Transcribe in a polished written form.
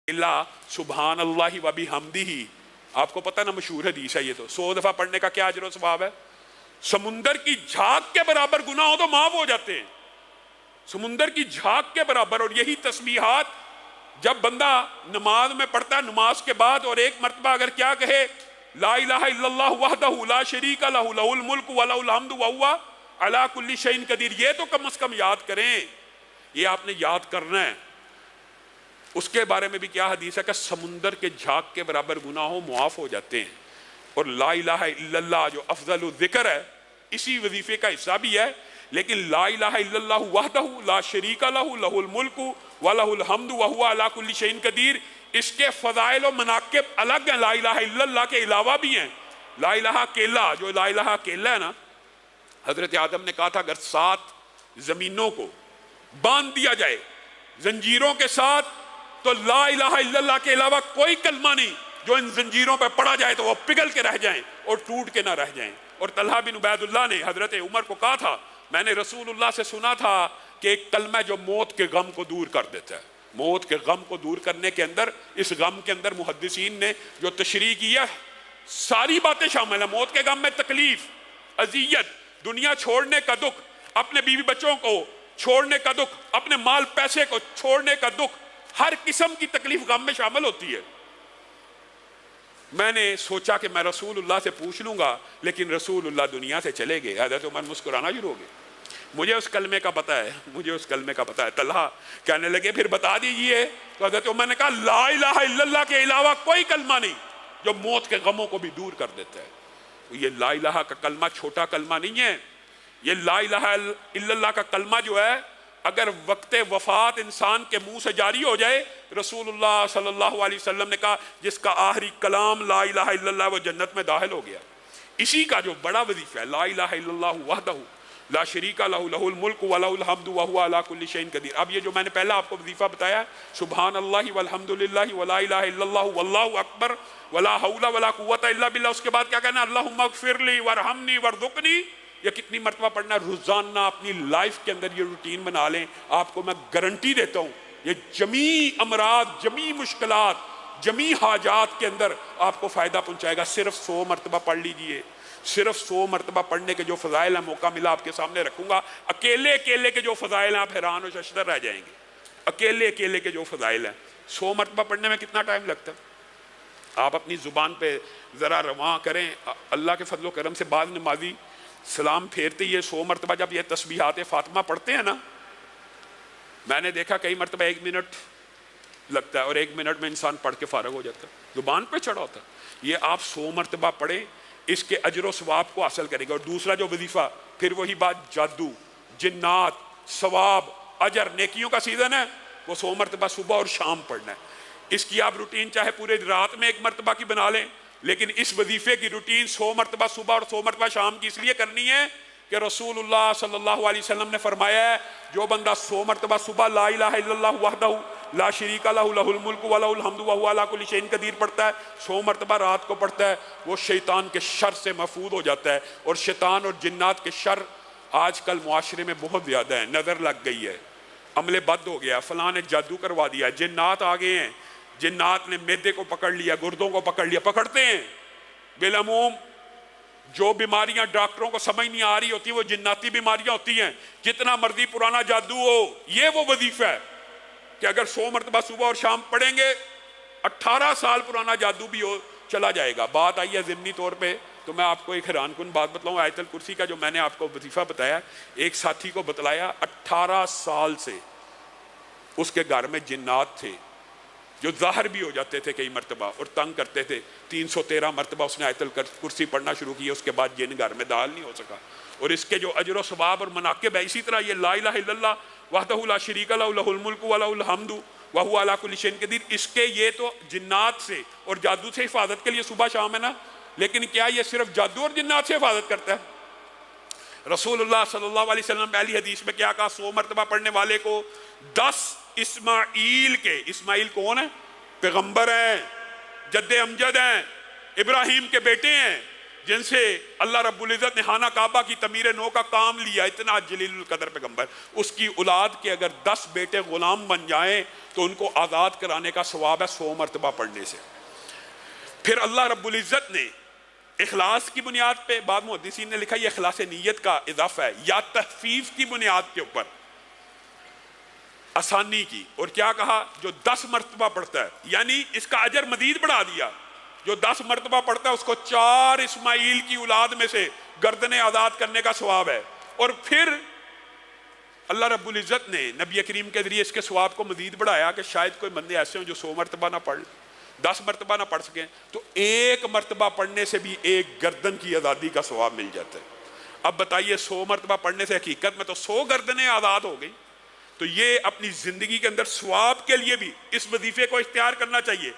اللہ سبحان اللہ و بحمدہ، آپ کو پتہ نا مشہور حدیث ہے یہ، تو 100 دفعہ پڑھنے کا کیا اجر و ثواب ہے؟ سمندر کی جھاگ کے برابر گناہ ہو تو معاف ہو جاتے ہیں، سمندر کی جھاگ کے برابر۔ اور یہی تسبیحات جب بندہ نماز میں پڑھتا ہے، نماز کے بعد، اور ایک مرتبہ اگر کیا کہے لا الہ الا اللہ وحدہ لا شریک لہ لہ الملک و لہ الحمد وہو علی کل شیء قدیر، یہ تو کم از کم یاد کریں، یہ آپ نے یاد کرنا ہے۔ اس کے بارے میں بھی کیا حدیث ہے کہ سمندر کے جھاگ کے برابر گناہوں معاف ہو جاتے ہیں۔ اور لا الہ الا اللہ جو افضل الذکر ہے، اسی وظیفے کا حصہ بھی ہے، لیکن لا الہ الا اللہ وحدہ لا شریک لہ لہ الملک و لہ الحمد وہو علی کل شیء قدیر، اس کے فضائل و مناقب الگ ہیں، لا الہ الا اللہ کے علاوہ بھی ہیں۔ لا الہ اکیلا، جو لا الہ اکیلا ہے نا، حضرت آدم نے کہا تھا اگر 7 زمینوں کو باندھ دیا جائے زنجیروں کے ساتھ تو لا الہ الا اللہ کے علاوہ کوئی کلمہ نہیں جو ان زنجیروں پہ پڑا جائے تو وہ پگھل کے رہ جائیں اور ٹوٹ کے نہ رہ جائیں۔ اور طلحہ بن عبید اللہ نے حضرت عمر کو کہا تھا میں نے رسول اللہ سے سنا تھا کہ ایک کلمہ جو موت کے غم کو دور کر دیتا ہے، موت کے غم کو دور کرنے کے اندر، اس غم کے اندر محدثین نے جو تشریح کی ہے ساری باتیں شامل ہیں۔ موت کے غم میں تکلیف، اذیت، دنیا چھوڑنے کا دکھ، اپنے بیوی بچوں کو چھوڑنے کا دکھ، اپنے مال پیسے کو چھوڑنے کا دکھ، ہر قسم کی تکلیف غم میں شامل ہوتی ہے۔ میں نے سوچا کہ میں رسول اللہ سے پوچھ لوں گا، لیکن رسول اللہ دنیا سے چلے گئے۔ حضرت عمر مسکرانا شروع ہو گئے، مجھے اس کلمے کا پتہ ہے، مجھے اس کلمے کا پتہ ہے۔ طلحہ کہنے لگے پھر بتا دیجئے، تو حضرت عمر نے کہا لا الہ الا اللہ کے علاوہ کوئی کلمہ نہیں جو موت کے غموں کو بھی دور کر دیتا ہے۔ یہ لا الہ کا کلمہ چھوٹا کلمہ نہیں ہے، یہ لا الہ الا اللہ کا کلمہ جو ہے اگر وقت وفات انسان کے منہ سے جاری ہو جائے، رسول اللہ صلی اللہ علیہ وسلم نے کہا جس کا آخری کلام لا الہ الا اللہ وہ جنت میں داخل ہو گیا۔ اسی کا جو بڑا وظیفہ ہے لا الہ الا اللہ وحدہ لا شریک لہ لہ الملک و لہ الحمد وہو علی کل شیء قدیر۔ اب یہ جو میں نے پہلا آپ کو وظیفہ بتایا سبحان اللہ والحمد للہ ولا الہ الا اللہ واللہ اکبر ولا حول ولا قوت الا باللہ، اس کے بعد کیا کہنا اللہم اغفر لی وارحمنی وارزقنی، یہ کتنی مرتبہ پڑھنا ہے؟ روزانہ اپنی لائف کے اندر یہ روٹین بنا لیں، آپ کو میں گارنٹی دیتا ہوں یہ جمیع امراض، جمیع مشکلات، جمیع حاجات کے اندر آپ کو فائدہ پہنچائے گا۔ صرف 100 مرتبہ پڑھ لیجئے، صرف 100 مرتبہ پڑھنے کے جو فضائل ہیں، موقع ملا آپ کے سامنے رکھوں گا، اکیلے اکیلے کے جو فضائل ہیں آپ حیران و ششدر رہ جائیں گے، اکیلے اکیلے کے جو فضائل ہیں۔ 100 مرتبہ پڑھنے میں کتنا ٹائم لگتا ہے؟ آپ اپنی زبان پہ ذرا رواں کریں، اللہ کے فضل و کرم سے بعض نمازی سلام پھیرتے ہی 100 مرتبہ جب یہ تسبیحات فاطمہ پڑھتے ہیں نا، میں نے دیکھا کئی مرتبہ 1 منٹ لگتا ہے اور 1 منٹ میں انسان پڑھ کے فارغ ہو جاتا ہے، زبان پہ چڑھا ہوتا ہے۔ یہ آپ 100 مرتبہ پڑھیں، اس کے اجر و ثواب کو حاصل کریں گے۔ اور دوسرا جو وظیفہ، پھر وہی بات، جادو، جنات، ثواب، اجر، نیکیوں کا سیزن ہے، وہ 100 مرتبہ صبح اور شام پڑھنا ہے۔ اس کی آپ روٹین چاہے پورے رات میں 1 مرتبہ کی بنا لیں، لیکن اس وظیفے کی روٹین 100 مرتبہ صبح اور 100 مرتبہ شام کی اس لیے کرنی ہے کہ رسول اللہ صلی اللہ علیہ وسلم نے فرمایا ہے جو بندہ 100 مرتبہ صبح لا الہ الا اللہ وحدہ لا شریک لہ لہ الملک و لہ الحمد وہو علی کل شیء قدیر پڑھتا ہے، 100 مرتبہ رات کو پڑھتا ہے، وہ شیطان کے شر سے محفوظ ہو جاتا ہے۔ اور شیطان اور جنات کے شر آج کل معاشرے میں بہت زیادہ ہیں، نظر لگ گئی ہے، عمل بد ہو گیا، فلاں نے جادو کروا دیا، جنات آ گئے ہیں، جنات نے معدے کو پکڑ لیا، گردوں کو پکڑ لیا، پکڑتے ہیں۔ بالعموم جو بیماریاں ڈاکٹروں کو سمجھ نہیں آ رہی ہوتی وہ جناتی بیماریاں ہوتی ہیں، جتنا مرضی پرانا جادو ہو، یہ وہ وظیفہ ہے کہ اگر 100 مرتبہ صبح اور شام پڑھیں گے، 18 سال پرانا جادو بھی ہو چلا جائے گا۔ بات آئی ہے ضمنی طور پہ، تو میں آپ کو ایک حیران کن بات بتلاؤں، آیت الکرسی کا جو میں نے آپ کو وظیفہ بتایا، ایک ساتھی کو بتلایا 18 سال سے اس کے گھر میں جنات تھے جو ظاہر بھی ہو جاتے تھے کئی مرتبہ اور تنگ کرتے تھے۔ 313 مرتبہ اس نے آیت الکرسی پڑھنا شروع کی، اس کے بعد جن گھر میں داخل نہیں ہو سکا۔ اور اس کے جو اجر و ثواب اور مناقب ہے، اسی طرح یہ لا الہ الا اللہ وحدہ لا شریک لہ لہ الملک و لہ الحمد وہو علی کل شیء قدیر، اس کے یہ تو جنات سے اور جادو سے حفاظت کے لیے صبح شام ہے نا، لیکن کیا یہ صرف جادو اور جنات سے حفاظت کرتا ہے؟ رسول اللہ صلی اللہ علیہ وسلم پہلی حدیث میں کیا کہا؟ 100 مرتبہ پڑھنے والے کو 10 اسماعیل کے، اسماعیل کون ہیں؟ پیغمبر ہیں، جد امجد ہیں، ابراہیم کے بیٹے ہیں، جن سے اللہ رب العزت نے خانہ کعبہ کی تعمیر نو کا کام لیا، اتنا جلیل القدر پیغمبر، اس کی اولاد کے اگر 10 بیٹے غلام بن جائیں تو ان کو آزاد کرانے کا ثواب ہے 100 مرتبہ پڑھنے سے۔ پھر اللہ رب العزت نے اخلاص کی بنیاد پہ، بعض محدثین نے لکھا یہ اخلاص نیت کا اضافہ ہے، یا تخفیف کی بنیاد کے اوپر آسانی کی، اور کیا کہا جو 10 مرتبہ پڑھتا ہے، یعنی اس کا اجر مزید بڑھا دیا، جو 10 مرتبہ پڑھتا ہے اس کو 4 اسماعیل کی اولاد میں سے گردنیں آزاد کرنے کا ثواب ہے۔ اور پھر اللہ رب العزت نے نبی کریم کے ذریعے اس کے ثواب کو مزید بڑھایا کہ شاید کوئی بندے ایسے ہوں جو 100 مرتبہ نہ پڑھ 10 مرتبہ نہ پڑھ سکیں، تو 1 مرتبہ پڑھنے سے بھی 1 گردن کی آزادی کا ثواب مل جاتا ہے۔ اب بتائیے 100 مرتبہ پڑھنے سے حقیقت میں تو 100 گردنیں آزاد ہو گئی۔ تو یہ اپنی زندگی کے اندر ثواب کے لیے بھی اس وظیفے کو اختیار کرنا چاہیے۔